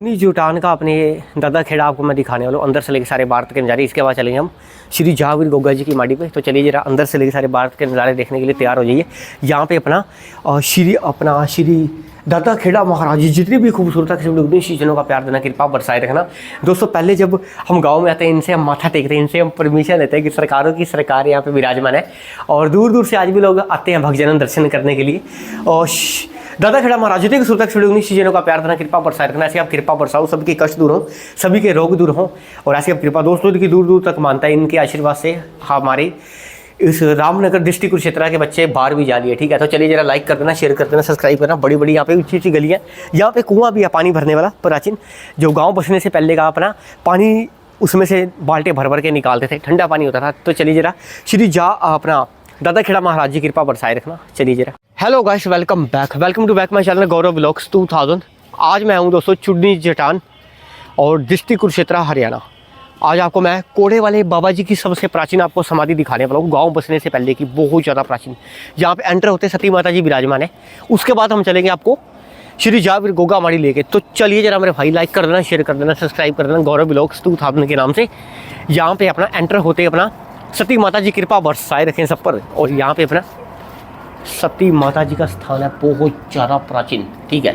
जुटान का अपने दादा खेड़ा आपको मैं दिखाने वाला हूँ अंदर से लेके सारे भारत के नज़ारे। इसके बाद चलेंगे हम श्री जहावीर गोगा जी की माटी पे। तो चलिए जरा अंदर से लेके सारे भारत के नज़ारे देखने के लिए तैयार हो जाइए। यहाँ पे अपना श्री दादा खेड़ा महाराज जी जितनी भी खूबसूरत है शीजनों का प्यार देना, कृपा बरसाए रखना। दोस्तों पहले जब हम गांव में आते हैं इनसे हम माथा टेकते हैं, इनसे हम परमिशन लेते हैं कि सरकारों की सरकार यहाँ पे विराजमान है और दूर दूर से आज भी लोग आते हैं भक्तजन दर्शन करने के लिए। और दादा खेड़ा महाराज जी की खूबसूरत शीजनों का प्यार देना, कृपा बरसाए रखना। ऐसे आप कृपा बरसाओ, सबके कष्ट दूर हो, सभी के रोग दूर हों और ऐसी आप कृपा दोस्तों की दूर दूर तक मानता है। इनके आशीर्वाद से हमारे इस रामनगर डिस्ट्रिक्ट कुरुक्षेत्र के बच्चे बाहर भी जा लिए। ठीक है, तो चलिए जरा लाइक कर देना, शेयर कर देना, सब्सक्राइब करना। बड़ी बड़ी यहाँ पे ऊंची ऊंची गलियाँ, यहाँ पे कुआं भी है पानी भरने वाला प्राचीन, जो गांव बसने से पहले का अपना पानी उसमें से बाल्टे भर भर के निकालते थे, ठंडा पानी होता था। तो चलिए जरा श्री अपना दादा खेड़ा महाराज जी कृपा बरसाए रखना। चलिए जरा। Hello guys, welcome to back my channel Gaurav vlogs 2000। आज मैं हूँ दोस्तों चुडनी जटान और डिस्ट्रिक्ट कुरुक्षेत्र हरियाणा। आज आपको मैं कोड़े वाले बाबा जी की सबसे प्राचीन आपको समाधि दिखाने वाला हूँ, गांव बसने से पहले की बहुत ज़्यादा प्राचीन। जहाँ पे एंटर होते सती माता जी विराजमान है। उसके बाद हम चलेंगे आपको श्री जहावीर गोगा माड़ी लेके। तो चलिए जरा मेरे भाई लाइक कर देना, शेयर कर देना, सब्सक्राइब कर देना गौरव व्लॉग्स 2000 के नाम से। यहाँ पे अपना एंटर होते अपना सती माता जी कृपा बरसाए रखें सब पर। और यहाँ पे अपना सती माता जी का स्थान है बहुत ज़्यादा प्राचीन। ठीक है,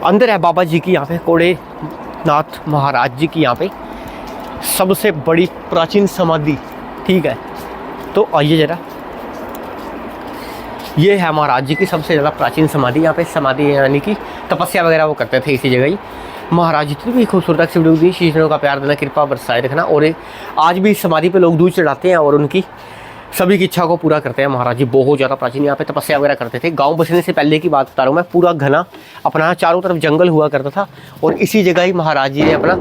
अंदर है बाबा जी की यहाँ पे कोड़े नाथ महाराज जी की यहाँ पे सबसे बड़ी प्राचीन समाधि। ठीक है, तो आइए जरा, ये है महाराज जी की सबसे ज़्यादा प्राचीन समाधि। यहाँ पे समाधि यानी कि तपस्या वगैरह वो करते थे इसी जगह ही। महाराज जितनी भी खूबसूरत सी शीशों का प्यार देना, कृपा बरसाए रखना। और आज भी समाधि पे लोग दूध चढ़ाते हैं और उनकी सभी की इच्छा को पूरा करते हैं। महाराज जी बहुत ज़्यादा प्राचीन यहाँ पे तपस्या वगैरह करते थे। गांव बसने से पहले की बात बता रहा हूँ मैं। पूरा घना अपना चारों तरफ जंगल हुआ करता था और इसी जगह ही महाराज जी ने अपना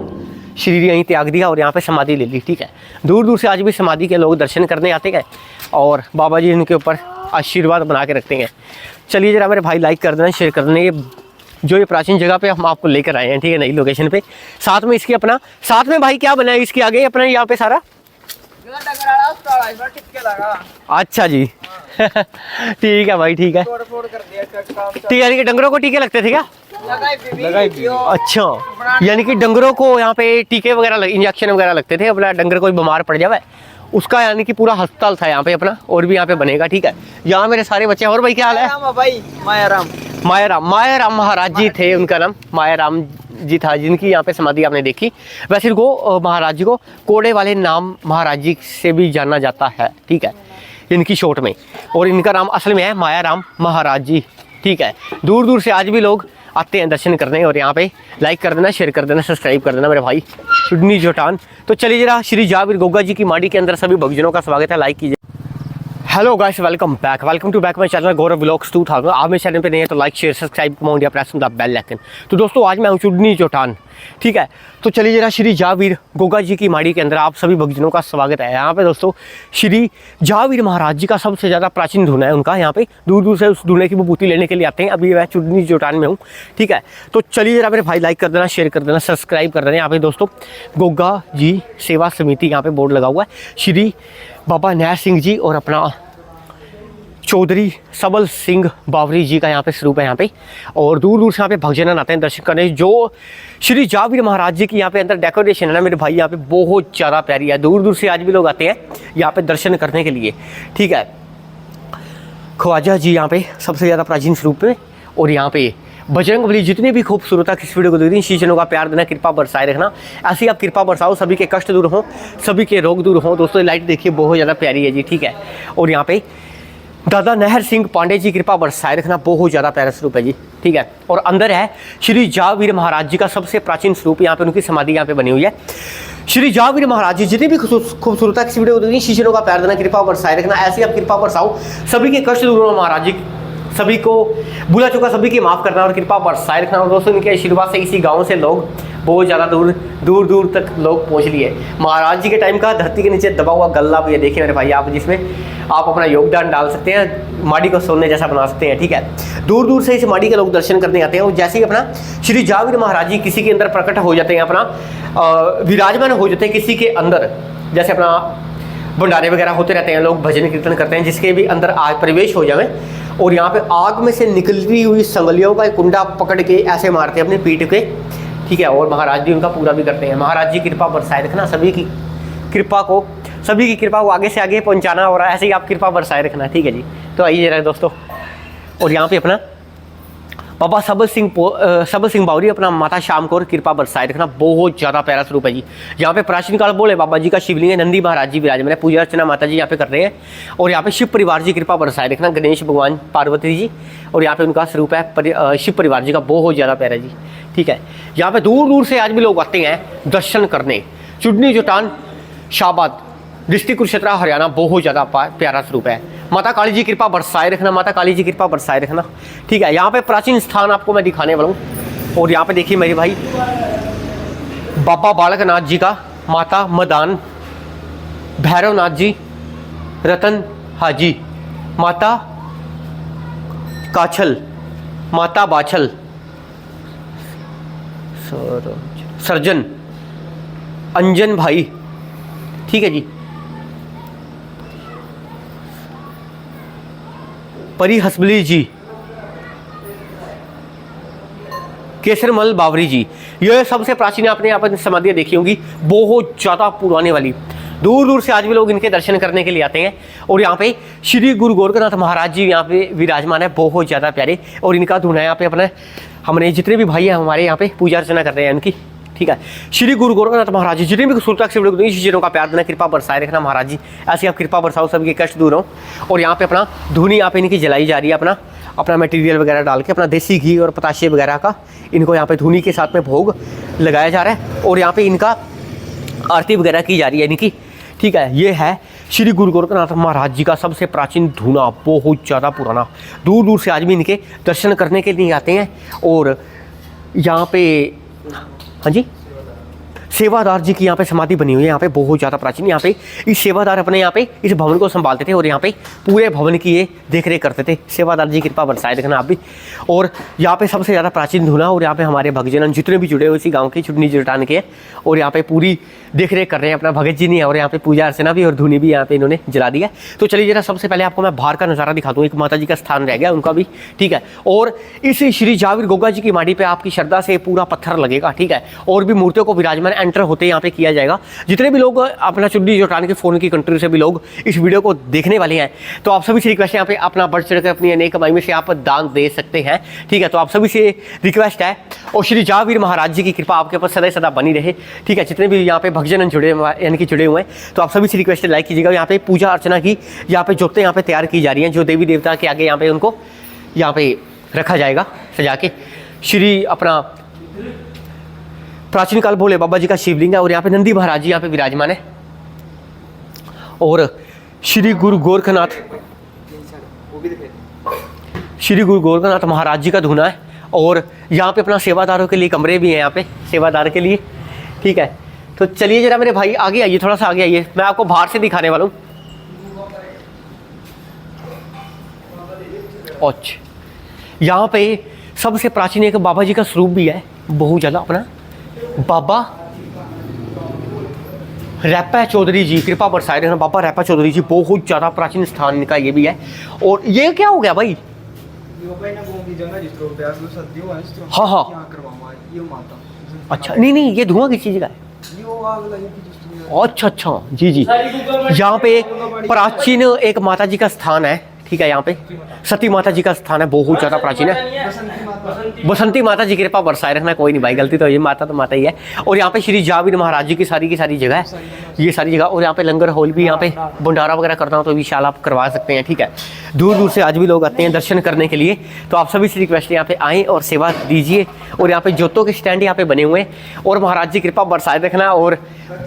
शरीर यहीं त्याग दिया और यहाँ पे समाधि ले ली। ठीक है, दूर दूर से आज भी समाधि के लोग दर्शन करने आते हैं और बाबा जी इनके ऊपर आशीर्वाद बना के रखते हैं। चलिए जरा मेरे भाई लाइक कर देना, शेयर कर देना। ये प्राचीन जगह पे हम आपको लेकर आए हैं, ठीक है, नई लोकेशन पे। साथ में इसकी अपना साथ में भाई क्या बना है इसके आगे अपना यहाँ पे सारा। अच्छा जी ठीक है भाई, ठीक है, ठीक है। डंगरों को टीके लगते थे क्या? अच्छा, यानी कि डंगरों को यहाँ पे टीके वगैरह इंजेक्शन वगैरह लगते थे। अपना डंगर कोई बीमार पड़ जाए उसका यानी कि पूरा अस्पताल था यहाँ पे अपना, और भी यहाँ पे बनेगा। ठीक है, यहाँ मेरे सारे बच्चे। और भाई क्या हाल है? भाई मायाराम महाराज जी थे, उनका नाम मायाराम जी था, जिनकी यहाँ पे समाधि आपने देखी। वैसे इनको महाराज जी को कोड़े वाले नाम महाराज जी से भी जाना जाता है। ठीक है, इनकी शॉर्ट में, और इनका नाम असल में है मायाराम महाराज जी। ठीक है, दूर दूर से आज भी लोग आते हैं दर्शन करने। और यहाँ पे लाइक कर देना, शेयर कर देना, सब्सक्राइब कर देना मेरे भाई चुडनी जटान। तो चलिए जरा श्री जहावीर गोगा जी की माड़ी के अंदर सभी भक्तजनों का स्वागत है, लाइक कीजिए। Hello guys, welcome to back my channel Gaurav vlogs 2000। आप मेरे चैनल पे नहीं है तो लाइक शेयर सब्सक्राइब कमांड या प्रेस द बेल आइकन। तो दोस्तों आज मैं हूँ चुडनी जटान। ठीक है, तो चलिए जरा श्री जहावीर गोगा जी की माड़ी के अंदर आप सभी भक्तजनों का स्वागत है। यहाँ पे दोस्तों श्री जहावीर महाराज जी का सबसे ज़्यादा प्राचीन धुना है उनका। यहाँ पे दूर दूर से उस धुने की विभूति लेने के लिए आते हैं। अभी मैं चुडनी जटान में हूँ। ठीक है, तो चलिए जरा मेरे भाई लाइक कर देना, शेयर कर देना, सब्सक्राइब कर देना। यहाँ पे दोस्तों गोगा जी सेवा समिति यहाँ पे बोर्ड लगा हुआ है। श्री बाबा नहर सिंह जी और अपना चौधरी सबल सिंह बावरी जी का यहाँ पे स्वरूप है यहाँ पे। और दूर दूर से यहाँ पे भक्तजन आते हैं दर्शन करने। जो श्री जहावीर महाराज जी की यहाँ पे अंदर डेकोरेशन है ना मेरे भाई, यहाँ पे बहुत ज़्यादा प्यारी है। दूर दूर से आज भी लोग आते हैं यहाँ पे दर्शन करने के लिए। ठीक है, ख्वाजा जी यहाँ पे सबसे ज़्यादा प्राचीन स्वरूप में। और यहाँ पे बजरंगबली जितनी भी खूबसूरत है इस वीडियो को देखिए, शीशनों का प्यार देना, कृपा बरसाए रखना। ऐसी आप कृपा बरसाओ, सभी के कष्ट दूर हों, सभी के रोग दूर हों। दोस्तों लाइट देखिए बहुत ज़्यादा प्यारी है जी। ठीक है, और यहाँ पे दादा नहर सिंह पांडे जी कृपा बरसाए रखना, बहुत ज़्यादा प्यारा स्वरूप है जी। ठीक है, और अंदर है श्री जहावीर महाराज जी का सबसे प्राचीन स्वरूप। यहाँ पे उनकी समाधि यहाँ पे बनी हुई है। श्री जहावीर महाराज जी जितनी भी खूबसूरत है इस वीडियो को देखिए, शीशनों का प्यार देना, कृपा बरसाए रखना। ऐसे आप कृपा बरसाओ, सभी के कष्ट दूर हो महाराज जी, सभी को भूला चुका सभी की माफ़ करना और कृपा बरसाए रखना। और दोस्तों इनके आशीर्वाद से इसी गाँव से लोग बहुत ज़्यादा दूर दूर तक लोग पहुँच लिए। महाराज जी के टाइम का धरती के नीचे दबा हुआ गल्ला भी ये देखिए मेरे भाई आप, जिसमें आप अपना योगदान डाल सकते हैं, माड़ी को सोने जैसा बना सकते हैं। ठीक है, दूर दूर से इस माड़ी के लोग दर्शन करने आते हैं। और जैसे ही अपना श्री जहावीर महाराज जी किसी के अंदर प्रकट हो जाते हैं, अपना विराजमान हो जाते हैं किसी के अंदर, जैसे अपना भंडारे वगैरह होते रहते हैं, लोग भजन कीर्तन करते हैं, जिसके भी अंदर आग प्रवेश हो जाए और यहाँ पे आग में से निकलती हुई संगलियों का कुंडा पकड़ के ऐसे मारते हैं अपनी पीठ के ठीक है। और महाराज जी उनका पूरा भी करते हैं। महाराज जी कृपा बरसाए रखना, सभी की कृपा को आगे से आगे पहुंचाना हो रहा है, ऐसे ही आप कृपा बरसाए रखना, ठीक है जी। तो आइए जरा दोस्तों, और यहाँ पे अपना बाबा सबल सिंह बावरी अपना माता शाम को कृपा बरसाए रखना, बहुत ज़्यादा प्यारा स्वरूप है जी। यहाँ पे प्राचीन काल बोले बाबा जी का शिवलिंग है, नंदी महाराज जी विराजमान है, पूजा अर्चना माता जी यहाँ पे कर रहे हैं। और यहाँ पे शिव परिवार जी कृपा बरसाए रखना, गणेश भगवान पार्वती जी, और यहाँ पे उनका स्वरूप है शिव परिवार जी का, बहुत ज़्यादा प्यारा जी, ठीक है। यहाँ पे दूर दूर से आज भी लोग आते हैं दर्शन करने। चुडनी जोटान शाहबाद डिस्ट्रिक्ट कुरुक्षेत्र हरियाणा, बहुत ज़्यादा प्यारा स्वरूप है। माता काली जी कृपा बरसाए रखना, माता काली जी कृपा बरसाए रखना, ठीक है। यहाँ पे प्राचीन स्थान आपको मैं दिखाने वाला हूँ। और यहाँ पे देखिए मेरे भाई बाबा बालकनाथ जी का, माता मदान, भैरवनाथ जी, रतन हाजी, माता काछल, माता बाछल, सर्जन, अंजन भाई, ठीक है जी, परी हसबली जी, केसरमल बावरी जी, ये सबसे प्राचीन आपने यहाँ पर समाधियाँ देखी होंगी, बहुत ज़्यादा पुराने वाली। दूर दूर से आज भी लोग इनके दर्शन करने के लिए आते हैं। और यहाँ पे श्री गुरु गोरखनाथ महाराज जी यहाँ पे विराजमान है, बहुत ज़्यादा प्यारे। और इनका धुना यहाँ पे अपने हमने जितने भी भाई हैं हमारे यहाँ पे पूजा अर्चना कर रहे हैं इनकी, ठीक है। श्री गुरु गोरखनाथ महाराज जी जितने भी खूबसूरत से वीडियो चीज़ों का प्यार देना, कृपा बरसाए रखना महाराज जी, ऐसे आप कृपा बरसाओ, सबके कष्ट दूर हो। और यहाँ पे अपना धुनी यहाँ पे इनकी जलाई जा रही है, अपना मटेरियल वगैरह डाल के, अपना देसी घी और पताशे वगैरह का इनको यहाँ पे धुनी के साथ में भोग लगाया जा रहा है। और यहाँ पे इनका आरती वगैरह की जा रही है इनकी, ठीक है। ये है श्री गुरु गोरखनाथ महाराज जी का सबसे प्राचीन धुना, बहुत ज़्यादा पुराना। दूर दूर से आदमी इनके दर्शन करने के लिए आते हैं। और यहाँ पे हाँ जी, सेवादार जी की यहाँ पे समाधि बनी हुई है, यहाँ पे बहुत ज़्यादा प्राचीन। यहाँ पे इस सेवादार अपने यहाँ पे इस भवन को संभालते थे और यहाँ पे पूरे भवन की ये देख रेख करते थे। सेवादार जी कृपा बरसाए देखना आप भी। और यहाँ पे सबसे ज़्यादा प्राचीन धुना, और यहाँ पे हमारे भक्तजन जितने भी जुड़े हुए इसी गाँव के चुटनी जुटान के, और यहाँ पे पूरी देख रेख कर रहे हैं अपना भगत जी नहीं है। और यहाँ पे पूजा अर्चना भी और धुनी भी यहाँ पे इन्होंने जला दिया। तो चलिए जरा सबसे पहले आपको मैं बाहर का नज़ारा दिखा दूँ। एक माता जी का स्थान रह गया उनका भी, ठीक है। और इस श्री जाविर गोगा जी की माटी पे आपकी श्रद्धा से पूरा पत्थर लगेगा, ठीक है। और भी मूर्तियों को विराजमान एंटर होते यहाँ पे किया जाएगा। जितने भी लोग अपना चुन्नी जुटान के फोन की कंट्री से भी लोग इस वीडियो को देखने वाले हैं, तो आप सभी से रिक्वेस्ट है यहाँ पे अपना बढ़ चढ़ कर अपनी अनेक कमाई में से आप दान दे सकते हैं, ठीक है। तो आप सभी से रिक्वेस्ट है, और श्री जावीर महाराज जी की कृपा आपके पास सदा सदा बनी रहे, ठीक है। जितने भी यहाँ पे भक्तजन जुड़े यानी कि जुड़े हुए हैं, तो आप सभी से रिक्वेस्ट है लाइक कीजिएगा। यहाँ पे पूजा अर्चना की यहाँ पे जोतें यहाँ पे तैयार की जा रही हैं, जो देवी देवता के आगे यहाँ पे उनको यहाँ पे रखा जाएगा सजा के। श्री अपना प्राचीन काल भोले बाबा जी का शिवलिंग है, और यहाँ पे नंदी महाराज जी यहाँ पे विराजमान है। और श्री गुरु गोरखनाथ महाराज जी का धुना है। और यहाँ पे अपना सेवादारों के लिए कमरे भी हैं यहाँ पे सेवादार के लिए, ठीक है। तो चलिए जरा मेरे भाई आगे आइए, थोड़ा सा आगे आइए, मैं आपको बाहर से दिखाने वाला हूँ। अच्छा, यहाँ पे सबसे प्राचीन एक बाबा जी का स्वरूप भी है, बहुत ज़्यादा, अपना बाबा रैपा चौधरी जी कृपा बरसाए रखना। बाबा रैपा चौधरी जी, बहुत ज़्यादा प्राचीन स्थान इनका ये भी है। और ये क्या हो गया भाई? हाँ हाँ, अच्छा नहीं ये धुआं किस चीज़ का है? अच्छा जी जी, यहाँ पे प्राचीन एक माता जी का स्थान है, ठीक है। यहाँ पे सती माता जी का स्थान है, बहुत ज़्यादा प्राचीन है। बसंती माता जी कृपा बरसाए रखना, कोई नहीं भाई, गलती तो ये माता तो माता ही है। और यहाँ पे श्री जावीर महाराज जी की सारी जगह है, ये सारी जगह। और यहाँ पे लंगर हॉल भी, यहाँ पे भंडारा वगैरह करना हो तो विशाल आप करवा सकते हैं, ठीक है। दूर दूर से आज भी लोग आते हैं दर्शन करने के लिए, तो आप सभी से रिक्वेस्ट है यहाँ पे आएँ और सेवा दीजिए। और यहाँ पे जोतों के स्टैंड यहाँ पे बने हुए हैं, और महाराज जी कृपा बरसाए रखना। और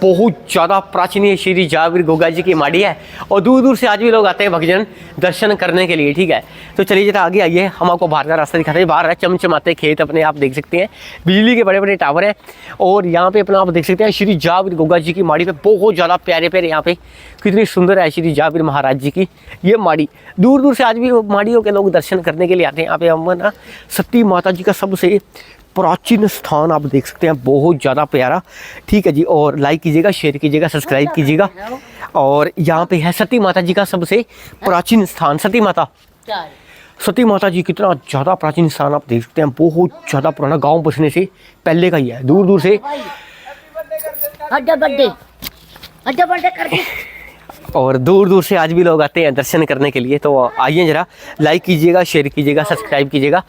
बहुत ज़्यादा प्राचीन श्री जावीर गोगा जी की माड़ी है, और दूर दूर से आज भी लोग आते हैं भक्तजन दर्शन करने के लिए, ठीक है। तो चलिए जरा आगे आइए, हम आपको बाहर का रास्ता दिखाते हैं। बाहर है चमचमाते खेत अपने आप देख सकते हैं, बिजली के बड़े बड़े टावर हैं। और यहाँ पे अपना आप देख सकते हैं श्री जावीर गोगा जी की माड़ी पे बहुत ज़्यादा प्यारे प्यारे यहाँ पे कितनी सुंदर है श्री जावीर महाराज जी की ये माड़ी। दूर दूर से आज भी माड़ियों के लोग दर्शन करने के लिए आते हैं। यहाँ पे हम ना सती माता जी का सबसे प्राचीन स्थान आप देख सकते हैं, बहुत ज़्यादा प्यारा, ठीक है जी। और लाइक कीजिएगा, शेयर कीजिएगा, सब्सक्राइब कीजिएगा। और यहाँ पे है सती माता जी का सबसे प्राचीन स्थान, सती माता सती माता जी कितना ज़्यादा प्राचीन स्थान आप देख सकते हैं, बहुत ज़्यादा पुराना, गांव बसने से पहले का ही है, दूर दूर से। और दूर दूर से आज भी लोग आते हैं दर्शन करने के लिए। तो आइए ज़रा लाइक कीजिएगा, शेयर कीजिएगा, सब्सक्राइब कीजिएगा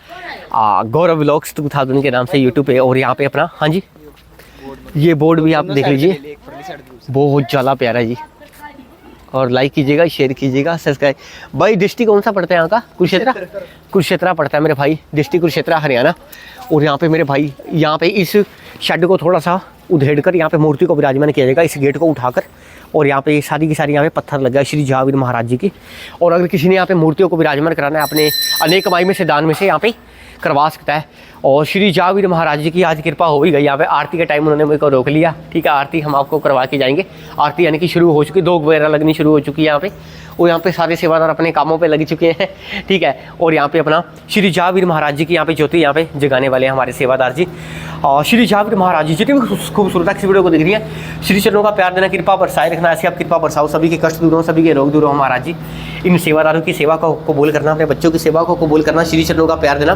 गौरव व्लॉग्स 2000 के नाम से यूट्यूब पे। और यहाँ पे अपना, हाँ जी, ये बोर्ड भी आप देख लीजिए, बहुत ज़्यादा प्यारा है जी। और लाइक कीजिएगा, शेयर कीजिएगा, सब्सक्राइब। भाई डिस्ट्रिक्ट कौन सा पड़ता है यहाँ का? कुरुक्षेत्रा, कुरुक्षेत्रा पड़ता है मेरे भाई, डिस्ट्रिक्ट कुरुक्षेत्रा, हरियाणा। और यहाँ पे मेरे भाई, यहाँ पे इस शेड को थोड़ा सा उधेड़ कर यहाँ पे मूर्ति को विराजमान किया जाएगा, इस गेट को उठाकर। और यहाँ पे सारी की सारी यहाँ पे पत्थर लगा है श्री जहावीर महाराज जी की। और अगर किसी ने यहाँ पे मूर्तियों को विराजमान कराना है, अपने अनेक कमाई में से, दान में से यहाँ पे करवा सकता है। और श्री जहावीर महाराज जी की आज कृपा हो ही गई। यहाँ पे आरती के टाइम उन्होंने मेरे को रोक लिया, ठीक है, आरती हम आपको करवा के जाएंगे। आरती यानी कि शुरू हो चुकी, दो वगैरह लगनी शुरू हो चुकी है यहाँ पे। और यहाँ पे सारे सेवादार अपने कामों पे लग चुके हैं, ठीक है। और यहाँ पे अपना श्री जहावीर महाराज जी की यहाँ पे ज्योति यहाँ पे जगाने वाले हैं हमारे सेवादार जी। और श्री जहावीर महाराज जी जितनी भी खूबसूरत इस वीडियो को दिख रही है, श्री चरणों का प्यार देना, कृपा बरसाए रखना, ऐसी आप कृपा बरसाओ, सभी के कष्ट दूर हो, सभी के रोग दूर हो महाराज जी। इन सेवादारों की सेवा को कबूल करना, अपने बच्चों की सेवा को कबूल करना, श्री चरणों का प्यार देना,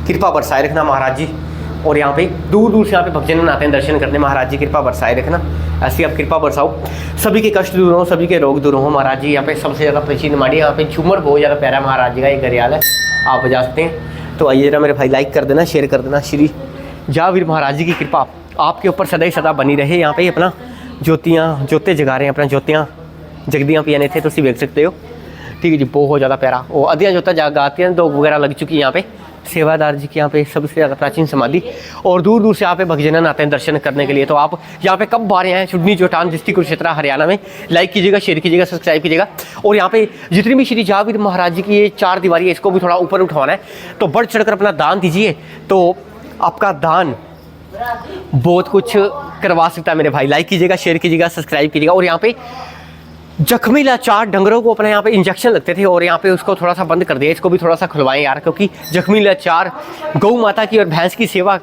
कृपा बरसाए रखना महाराज जी। और यहाँ पे दूर दूर से यहाँ पे भक्तजन आते हैं दर्शन करने, महाराज जी कृपा बरसाए रखना, ऐसी आप कृपा बरसाओ, सभी के कष्ट दूर हो, सभी के रोग दूर हो महाराज जी। यहाँ पे सबसे ज़्यादा प्राचीन माड़ी, यहाँ पे झूमर बहुत ज़्यादा प्यारा है महाराज जी का, एक घरियाल है, आप बजा सकते हैं। तो आइए जरा मेरे भाई लाइक कर देना, शेयर कर देना। श्री जहावीर महाराज जी की कृपा आपके ऊपर सदा ही सदा बनी रहे। यहाँ पे अपना ज्योते जगा रहे हैं, अपना ज्योतियाँ जगदियाँ पियाने थे, तो उसी देख सकते हो, ठीक है जी, बहुत ज़्यादा प्यारा। वो अदियाँ ज्योता जगाती हैं, दो वगैरह लग चुकी है यहाँ पे सेवादार जी की, यहाँ पे सबसे ज़्यादा प्राचीन समाधि। और दूर दूर से यहाँ पे भक्तजन आते हैं दर्शन करने के लिए। तो आप यहाँ पे कब आ रहे हैं? चुडनी जोटान डिस्ट्रिक्ट कुरुक्षेत्र हरियाणा में। लाइक कीजिएगा, शेयर कीजिएगा, सब्सक्राइब कीजिएगा। और यहाँ पे जितनी भी श्री जहावीर महाराज जी की ये 4 दीवारी है, इसको भी थोड़ा ऊपर उठाना है, तो बढ़ चढ़कर अपना दान दीजिए, तो आपका दान बहुत कुछ करवा सकता है मेरे भाई। लाइक कीजिएगा, शेयर कीजिएगा, सब्सक्राइब कीजिएगा। और यहाँ पे जख्मी लाचार डंगरों को अपने यहाँ पे इंजेक्शन लगते थे, और यहाँ पे उसको थोड़ा सा बंद कर दिया, इसको भी थोड़ा सा खुलवाएं यार, क्योंकि जख्मी लाचार गौ माता की और भैंस की सेवा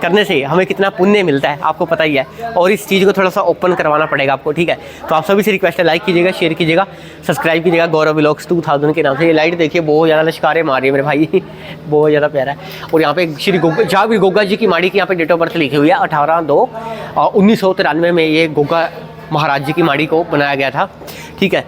करने से हमें कितना पुण्य मिलता है आपको पता ही है। और इस चीज़ को थोड़ा सा ओपन करवाना पड़ेगा आपको, ठीक है। तो आप सभी से रिक्वेस्ट है, लाइक कीजिएगा, शेयर कीजिएगा, सब्सक्राइब कीजिएगा गौरव व्लॉग्स 2000 के नाम से। ये लाइट देखिए, बहुत ज़्यादा लश्कारे मार रही है मेरे भाई, बहुत ज़्यादा प्यारा है। और यहाँ पे श्री जहावीर गोगा जी की माड़ी की यहाँ पे डेट ऑफ बर्थ लिखी हुई है, 18/2/1993 में ये गोगा महाराज जी की माड़ी को बनाया गया था, ठीक है।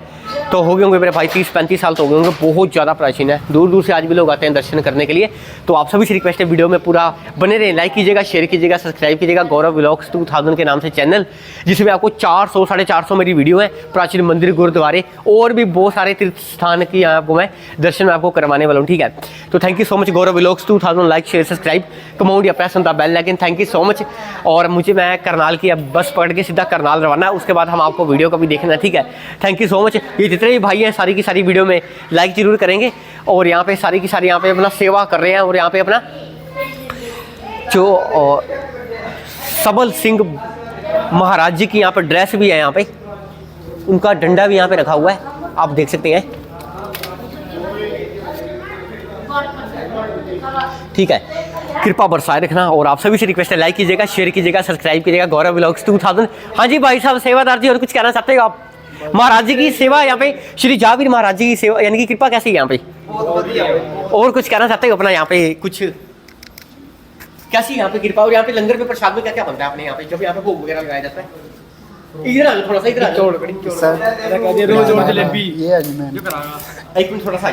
तो हो गए होंगे मेरे भाई 30-35 साल तो हो गए होंगे, बहुत ज़्यादा प्राचीन है, दूर दूर से आज भी लोग आते हैं दर्शन करने के लिए। तो आप सभी से रिक्वेस्ट है, वीडियो में पूरा बने रहें, लाइक कीजिएगा, शेयर कीजिएगा, सब्सक्राइब कीजिएगा गौरव व्लॉग्स 2000 के नाम से चैनल, जिसमें आपको 400-450 मेरी वीडियो है, प्राचीन मंदिर, गुरुद्वारे और भी बहुत सारे तीर्थ स्थान की आपको मैं दर्शन में आपको करवाने वाला हूँ, ठीक है। तो thank you so much Gaurav vlogs 2000, like share subscribe, comment या press on the bell icon. Thank you so much. और मुझे, मैं करनाल की अब बस पकड़ के सीधा करनाल रवाना है, उसके बाद हम आपको वीडियो का भी देखना है, ठीक है। Thank you so much. ये जितने भी भाई हैं सारी की सारी वीडियो में लाइक जरूर करेंगे। और यहाँ पे सारी की सारी यहाँ पे अपना सेवा कर रहे हैं। और यहाँ पे अपना जो सबल सिंह महाराज जी की यहाँ पे ड्रेस भी है, यहाँ पे उनका डंडा भी यहाँ पे रखा हुआ है, आप देख सकते हैं, ठीक है। कृपा बरसाए रखना। और आप सभी से रिक्वेस्ट है, लाइक कीजिएगा, शेयर कीजिएगा, सब्सक्राइब कीजिएगा गौरव व्लॉग्स 2000। हाँ जी भाई साहब सेवादार जी, और कुछ कहना चाहते हो आप? महाराज जी की सेवा यहाँ पे, श्री जहावीर महाराज जी की सेवा यानी कि कृपा कैसी है यहाँ पे? और कुछ कहना चाहते हो अपना यहाँ पे कुछ कैसी यहाँ पे कृपा? और यहाँ पे लंगर में प्रसाद में क्या क्या बनता है अपने यहाँ पे, जब यहाँ पे भोग वगैरह लगाया जाता है? इधर आ जाओ थोड़ा सा, इधर आ जाओ, जलेबी एक मिनट थोड़ा सा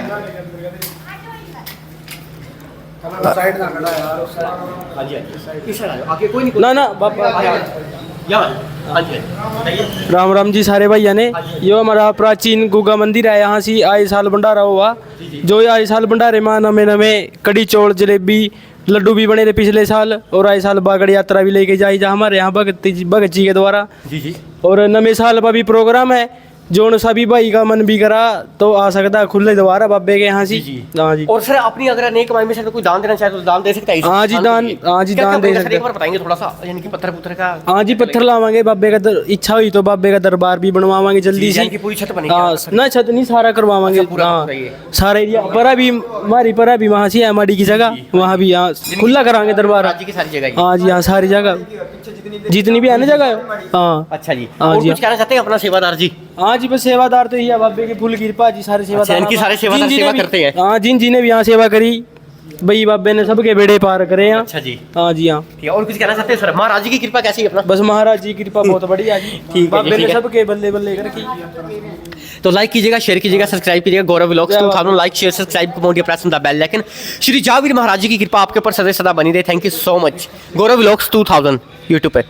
राम राम जी सारे भैया ने। यो हमारा प्राचीन गोगा मंदिर है, यहाँ से आए साल भंडारा हुआ, जो आए साल भंडारे में नमे नमे कड़ी चौल जलेबी लड्डू भी बने थे पिछले साल। और आए साल बागड़ यात्रा भी लेके जाई जा हमारे यहाँ भगत जी के द्वारा जी। और नवे साल का भी प्रोग्राम है, जो सभी भाई का मन भी करा तो आ सकता है खुले द्वारा बाबे के यहाँ से। हाँ जी। और सर अपनी अगर अनेक कमाई में से कोई दान देना चाहे तो दान दे सकता है? हाँ जी, दान, हाँ जी दान दे सकते हैं। बताएंगे थोड़ा सा, यानी कि पत्थर पुत्थर का? हाँ जी, पत्थर लावांगे बाबे का, इच्छा हुई तो बाबे का दरबार भी बनवावांगे जल्दी से। पूरी छत बनेगी? हाँ ना, छत नहीं, सारा करवावांगे। हाँ सारा एरिया पर भी हमारी पर भी वहाँ से एमआरडी की जगह, वहाँ भी यहाँ खुला कराएंगे दरबार। की सारी जगह? हाँ जी, हाँ सारी जगह। जितनी भी है ना जगह। हाँ अच्छा जी, हाँ और जी, कुछ कहना चाहते हैं अपना सेवादार जी? हाँ जी, बस सेवादार तो ही है बाबे की फुल कृपा जी, सारे सेवादार इनकी सारे सेवादार जिन सेवा जिन्हें करते हैं। हाँ, जिन जिन्हें भी यहाँ सेवा करी भाई बाबे ने सबके बेड़े पार करे यहाँ। अच्छा जी, हाँ जी हाँ, ठीक है। और कुछ कहना चाहते हैं सर? महाराज जी की कृपा कैसी है अपना? बस महाराज जी की कृपा बहुत बढ़िया जी, ठीक है, बाबे ठीक ने है। सबके बल्ले बल्ले कर रखी। तो लाइक कीजिएगा, शेयर कीजिएगा, सब्सक्राइब कीजिएगा Gaurav vlogs 2000। Like share subscribe comment press the bell icon. Shri Javir Maharaj ji की कृपा आपके ऊपर सदा सदा बनी रहे। Thank you so much. Gaurav vlogs 2000 YouTube पे।